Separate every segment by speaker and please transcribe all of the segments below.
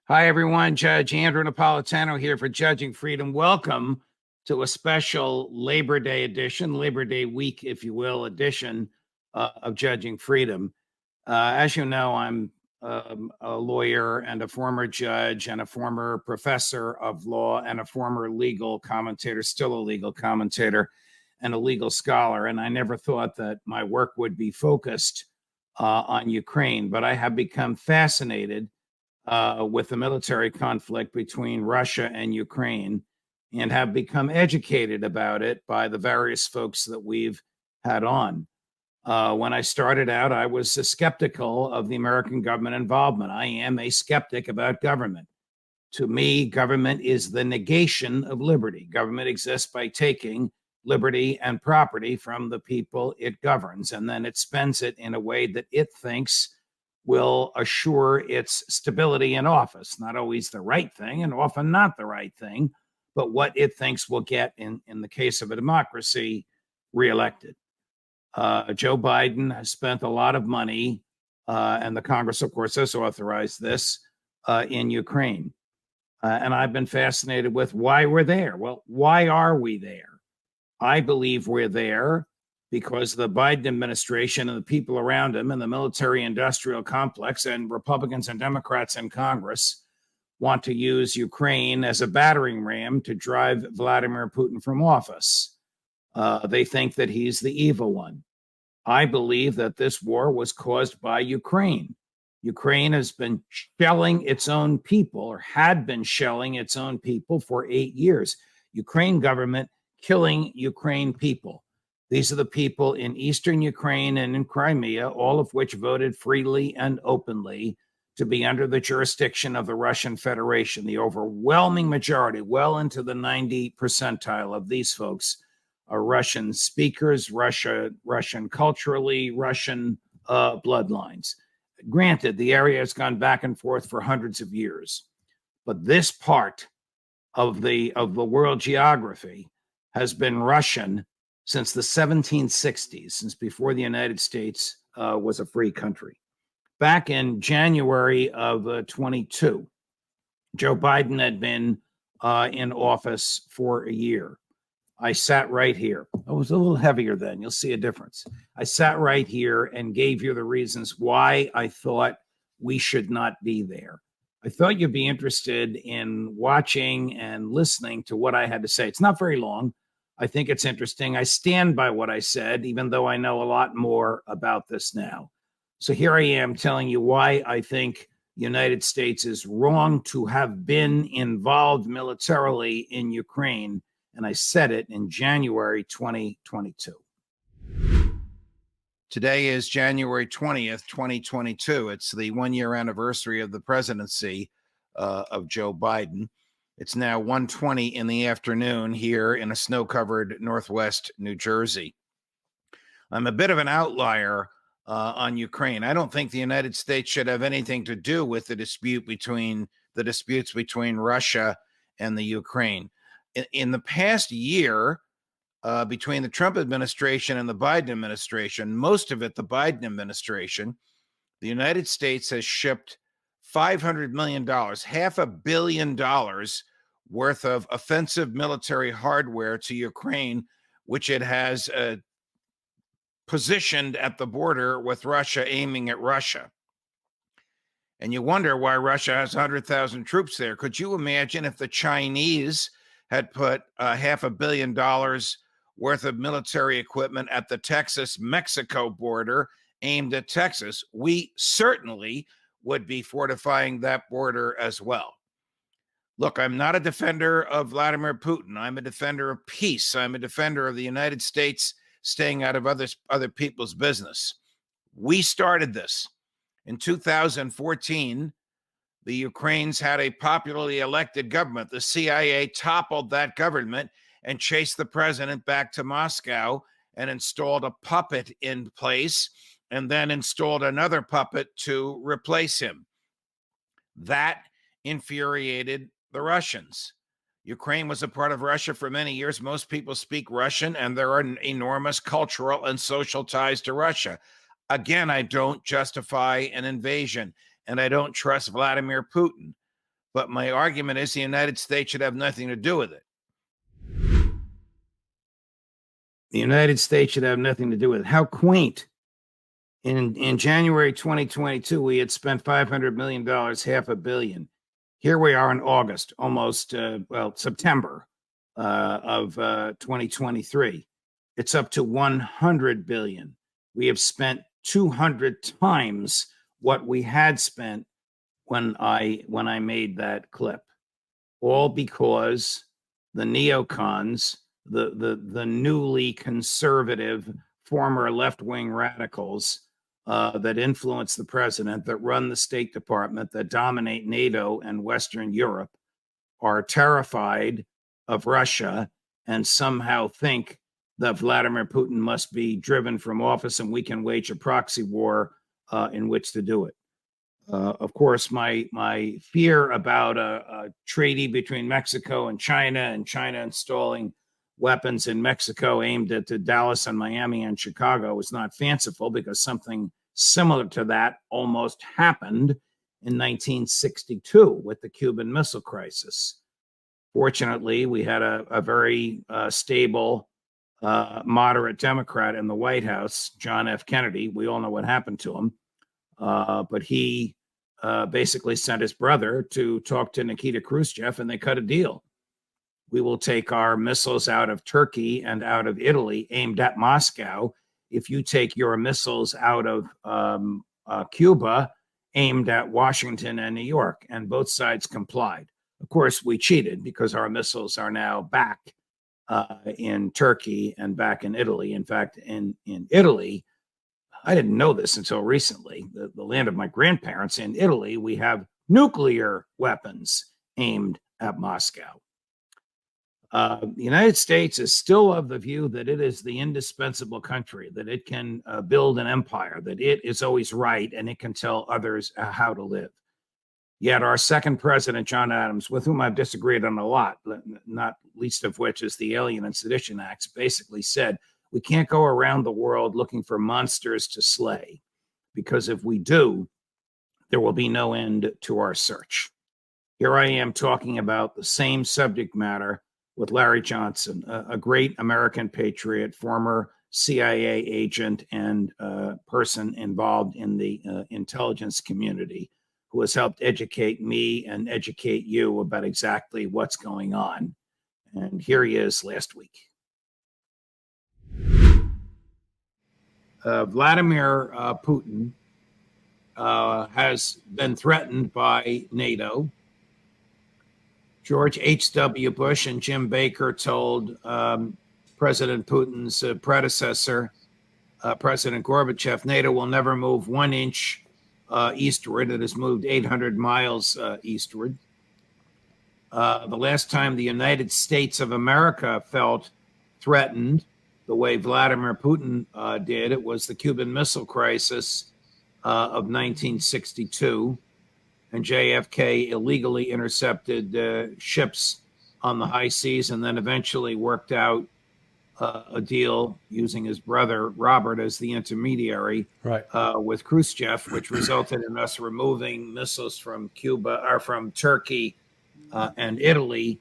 Speaker 1: Hi, everyone. Judge Andrew Napolitano here for Judging Freedom. Welcome to a special Labor Day edition, Labor Day week, if you will, edition of Judging Freedom. As you know, I'm a lawyer and a former judge and a former professor of law and a former legal commentator, still a legal commentator and a legal scholar. And I never thought that my work would be focused on Ukraine, but I have become fascinated with the military conflict between Russia and Ukraine and have become educated about it by the various folks that we've had on. When I started out, I was skeptical of the American government involvement. I am a skeptic about government. To me, government is the negation of liberty. Government exists by taking liberty and property from the people it governs, and then it spends it in a way that it thinks will assure its stability in office. Not always the right thing, and often not the right thing, but what it thinks will get, in the case of a democracy, reelected. Joe Biden has spent a lot of money, and the Congress, of course, has authorized this in Ukraine. And I've been fascinated with why we're there. Well, why are we there? I believe we're there because the Biden administration and the people around him and the military industrial complex and Republicans and Democrats in Congress want to use Ukraine as a battering ram to drive Vladimir Putin from office. They think that he's the evil one. I believe that this war was caused by Ukraine. Ukraine has been shelling its own people, or had been shelling its own people for 8 years. Ukraine government killing Ukraine people. These are the people in eastern Ukraine and in Crimea, all of which voted freely and openly to be under the jurisdiction of the Russian Federation. The overwhelming majority, well into the 90 percentile of these folks, are Russian speakers, Russian culturally, Russian bloodlines. Granted, the area has gone back and forth for hundreds of years, but this part of the world geography has been Russian since the 1760s, since before the United States was a free country. Back in January of 22, Joe Biden had been in office for a year. I sat right here. I was a little heavier then. You'll see a difference. I sat right here and gave you the reasons why I thought we should not be there. I thought you'd be interested in watching and listening to what I had to say. It's not very long. I think it's interesting. I stand by what I said, even though I know a lot more about this now. So here I am telling you why I think the United States is wrong to have been involved militarily in Ukraine. And I said it in January 2022. Today is January 20th, 2022. It's the one-year anniversary of the presidency of Joe Biden. It's now 1:20 in the afternoon here in a snow-covered northwest New Jersey. I'm a bit of an outlier on Ukraine. I don't think the United States should have anything to do with the disputes between Russia and the Ukraine. In the past year, between the Trump administration and the Biden administration, most of it the Biden administration, the United States has shipped $500 million, $500 million worth of offensive military hardware to Ukraine, which it has positioned at the border with Russia, aiming at Russia. And you wonder why Russia has 100,000 troops there. Could you imagine if the Chinese had put $500 million worth of military equipment at the Texas-Mexico border aimed at Texas? We certainly would be fortifying that border as well. Look, I'm not a defender of Vladimir Putin. I'm a defender of peace. I'm a defender of the United States staying out of other people's business. We started this. In 2014, the Ukrainians had a popularly elected government. The CIA toppled that government and chased the president back to Moscow and installed a puppet in place, and then installed another puppet to replace him. That infuriated the Russians. Ukraine was a part of Russia for many years. Most people speak Russian, and there are enormous cultural and social ties to Russia. Again, I don't justify an invasion, and I don't trust Vladimir Putin. But my argument is the United States should have nothing to do with it. The United States should have nothing to do with it. How quaint. In January 2022, we had spent $500 million, $500 million. Here we are in August, almost, September of 2023. It's up to $100 billion. We have spent 200 times what we had spent when I made that clip, all because the neocons, the newly conservative former left-wing radicals that influence the president, that run the State Department, that dominate NATO and Western Europe, are terrified of Russia and somehow think that Vladimir Putin must be driven from office and we can wage a proxy war in which to do it. Of course, my fear about a treaty between Mexico and China installing weapons in Mexico aimed at the Dallas and Miami and Chicago is not fanciful, because something similar to that almost happened in 1962 with the Cuban Missile Crisis. Fortunately, we had a very stable, moderate Democrat in the White House, John F. Kennedy. We all know what happened to him. But he basically sent his brother to talk to Nikita Khrushchev, and they cut a deal. We will take our missiles out of Turkey and out of Italy aimed at Moscow if you take your missiles out of Cuba aimed at Washington and New York. And both sides complied. Of course, we cheated because our missiles are now back in Turkey and back in Italy. In fact, in Italy, I didn't know this until recently, the land of my grandparents. In Italy, we have nuclear weapons aimed at Moscow. The United States is still of the view that it is the indispensable country, that it can build an empire, that it is always right, and it can tell others how to live. Yet our second president, John Adams, with whom I've disagreed on a lot, not least of which is the Alien and Sedition Acts, basically said, we can't go around the world looking for monsters to slay, because if we do, there will be no end to our search. Here I am talking about the same subject matter with Larry Johnson, a great American patriot, former CIA agent and person involved in the intelligence community, who has helped educate me and educate you about exactly what's going on. And here he is last week. Vladimir Putin has been threatened by NATO. George H.W. Bush and Jim Baker told President Putin's predecessor, President Gorbachev, NATO will never move 1 inch eastward. It has moved 800 miles eastward. The last time the United States of America felt threatened the way Vladimir Putin did, it was the Cuban Missile Crisis of 1962. And JFK illegally intercepted ships on the high seas, and then eventually worked out a deal using his brother Robert as the intermediary, right, with Khrushchev, which resulted in us removing missiles from Cuba or from Turkey and Italy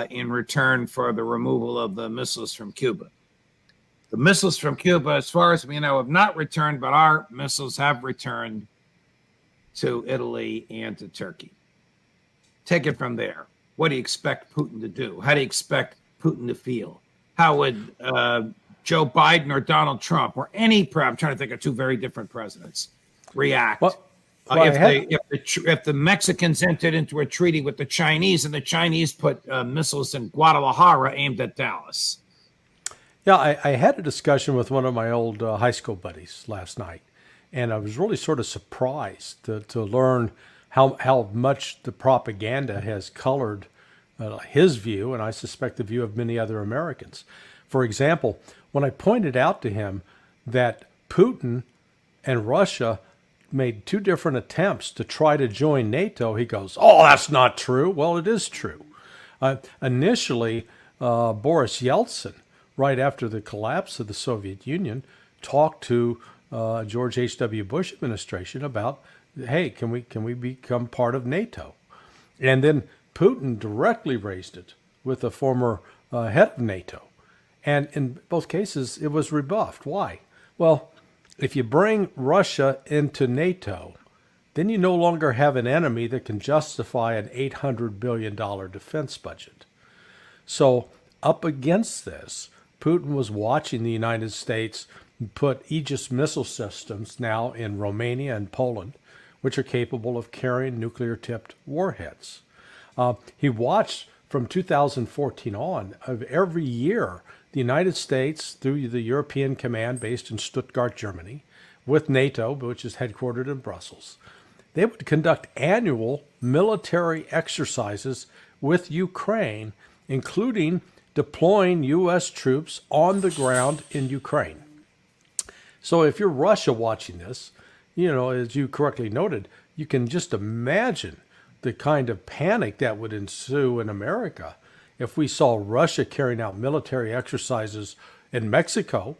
Speaker 1: in return for the removal of the missiles from Cuba. The missiles from Cuba, as far as we know, have not returned, but our missiles have returned to Italy and to Turkey. Take it from there. What do you expect Putin to do? How do you expect Putin to feel? How would Joe Biden or Donald Trump or I'm trying to think of two very different presidents react if the Mexicans entered into a treaty with the Chinese and the Chinese put missiles in Guadalajara aimed at Dallas?
Speaker 2: Yeah, I had a discussion with one of my old high school buddies last night, and I was really sort of surprised to learn how much the propaganda has colored his view, and I suspect the view of many other Americans. For example, when I pointed out to him that Putin and Russia made two different attempts to try to join NATO, he goes, "Oh, that's not true." Well, it is true. Initially, Boris Yeltsin, right after the collapse of the Soviet Union, talked to George H.W. Bush administration about, hey, can we become part of NATO? And then Putin directly raised it with the former head of NATO. And in both cases, it was rebuffed. Why? Well, if you bring Russia into NATO, then you no longer have an enemy that can justify an $800 billion defense budget. So, up against this, Putin was watching the United States put Aegis missile systems now in Romania and Poland, which are capable of carrying nuclear-tipped warheads. He watched from 2014 on, of every year, the United States, through the European Command based in Stuttgart, Germany, with NATO, which is headquartered in Brussels, they would conduct annual military exercises with Ukraine, including deploying U.S. troops on the ground in Ukraine. So if you're Russia watching this, as you correctly noted, you can just imagine the kind of panic that would ensue in America if we saw Russia carrying out military exercises in Mexico,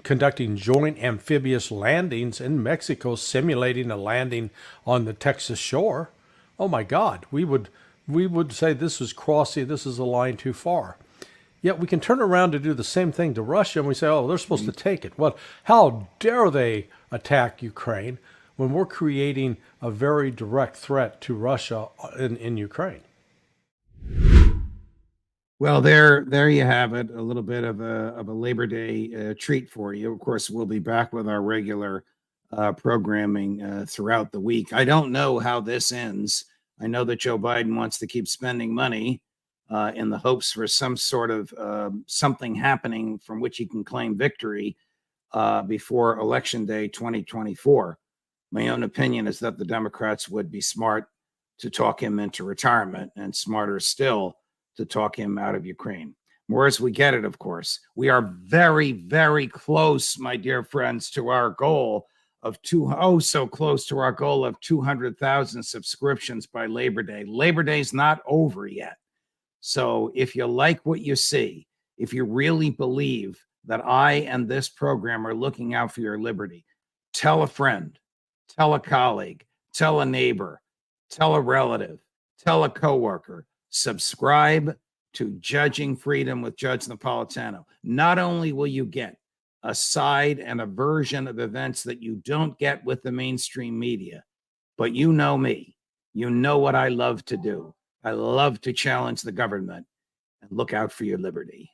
Speaker 2: conducting joint amphibious landings in Mexico, simulating a landing on the Texas shore. Oh my God, we would say this is a line too far. Yet we can turn around to do the same thing to Russia and we say, oh, they're supposed to take it. Well, how dare they attack Ukraine when we're creating a very direct threat to Russia in Ukraine?
Speaker 1: Well, there you have it. A little bit of a Labor Day treat for you. Of course, we'll be back with our regular programming throughout the week. I don't know how this ends. I know that Joe Biden wants to keep spending money in the hopes for some sort of something happening from which he can claim victory before Election Day 2024. My own opinion is that the Democrats would be smart to talk him into retirement, and smarter still to talk him out of Ukraine. More as we get it, of course. We are very, very close, my dear friends, to our goal of so close to our goal of 200,000 subscriptions by Labor Day. Labor Day's not over yet. So if you like what you see, if you really believe that I and this program are looking out for your liberty, tell a friend, tell a colleague, tell a neighbor, tell a relative, tell a coworker. Subscribe to Judging Freedom with Judge Napolitano. Not only will you get a side and a version of events that you don't get with the mainstream media, but you know me. You know what I love to do. I love to challenge the government and look out for your liberty.